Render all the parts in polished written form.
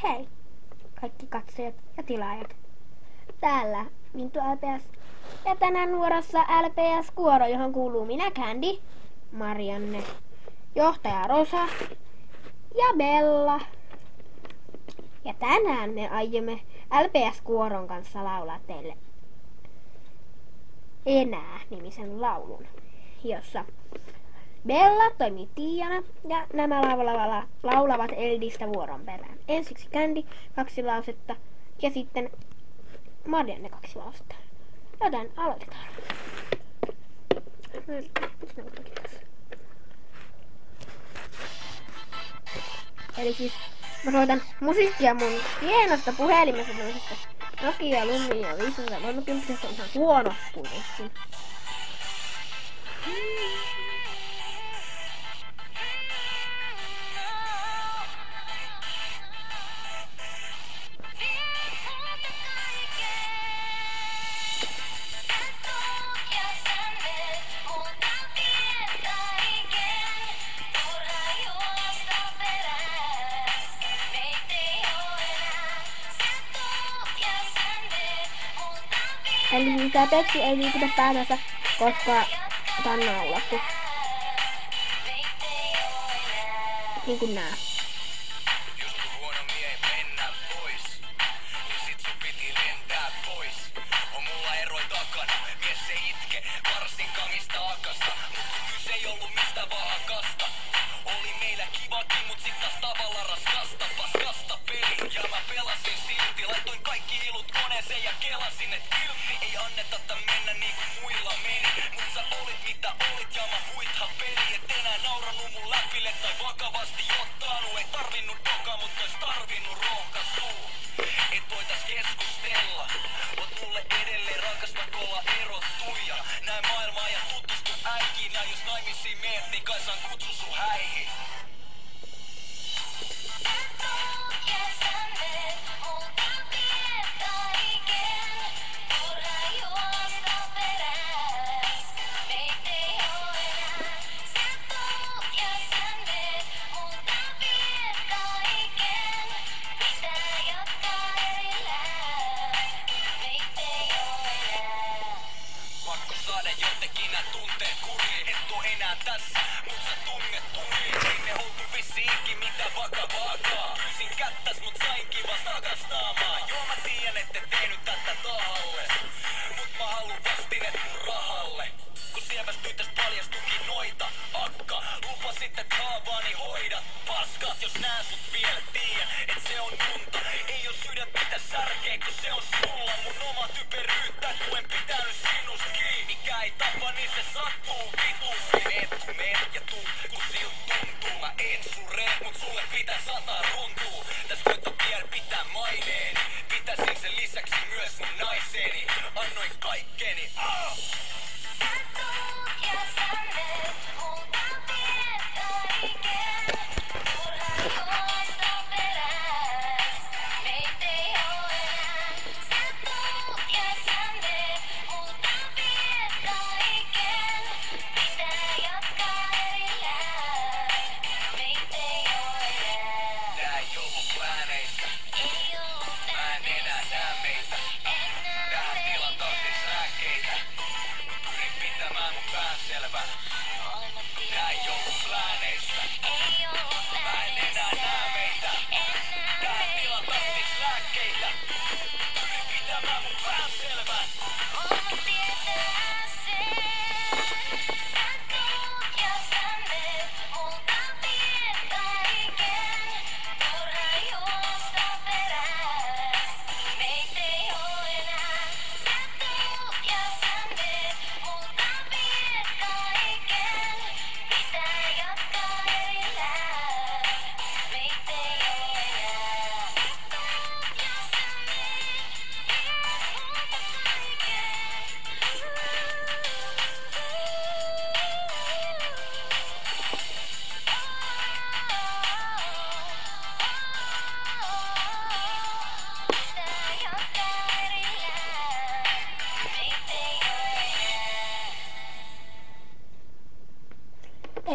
Hei, kaikki katsojat ja tilaajat. Täällä Minttu LPS ja tänään nuorassa LPS-kuoro, johon kuuluu minä Candy, Marianne, johtaja Rosa ja Bella. Ja tänään me aiomme LPS-kuoron kanssa laulaa teille Enää-nimisen laulun, jossa Bella toimii Tiiana ja nämä laulavat Eldistä vuoron perään. Ensiksi Candy 2 lausetta ja sitten Marianne 2 lausetta. Joten aloitetaan. Eli siis mä soitan musiikkia mun hienosta puhelimesta tämmöisestä Nokia Lumia 530 ihan huono kuitenkin. Eli tää Pepsi ei liikuta päätänsä, koska tää on naulattu. Niin kuin nää.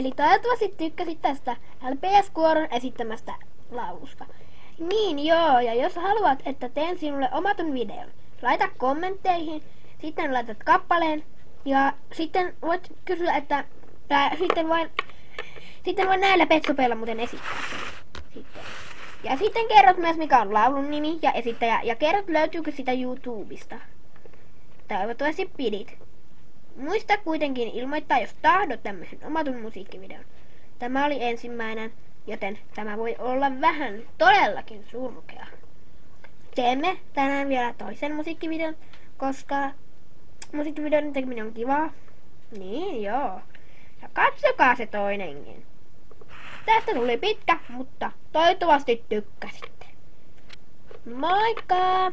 Eli toivottavasti tykkäsit tästä LPS-kuoron esittämästä laulusta. Niin joo, ja jos haluat, että teen sinulle omatun videon, laita kommentteihin, sitten laitat kappaleen, ja sitten voit kysyä, että sitten voin näillä petsopeilla muuten esittää sen. Sitten. Ja sitten kerrot myös, mikä on laulun nimi ja esittäjä, ja kerrot, löytyykö sitä YouTubesta. Toivottavasti pidit. Muista kuitenkin ilmoittaa, jos tahdot tämmöisen omatun musiikkivideon. Tämä oli ensimmäinen, joten tämä voi olla vähän todellakin surkea. Teemme tänään vielä toisen musiikkivideon, koska musiikkivideon tekeminen on kivaa. Niin joo. Ja katsokaa se toinenkin. Tästä tuli pitkä, mutta toivottavasti tykkäsitte. Moikka!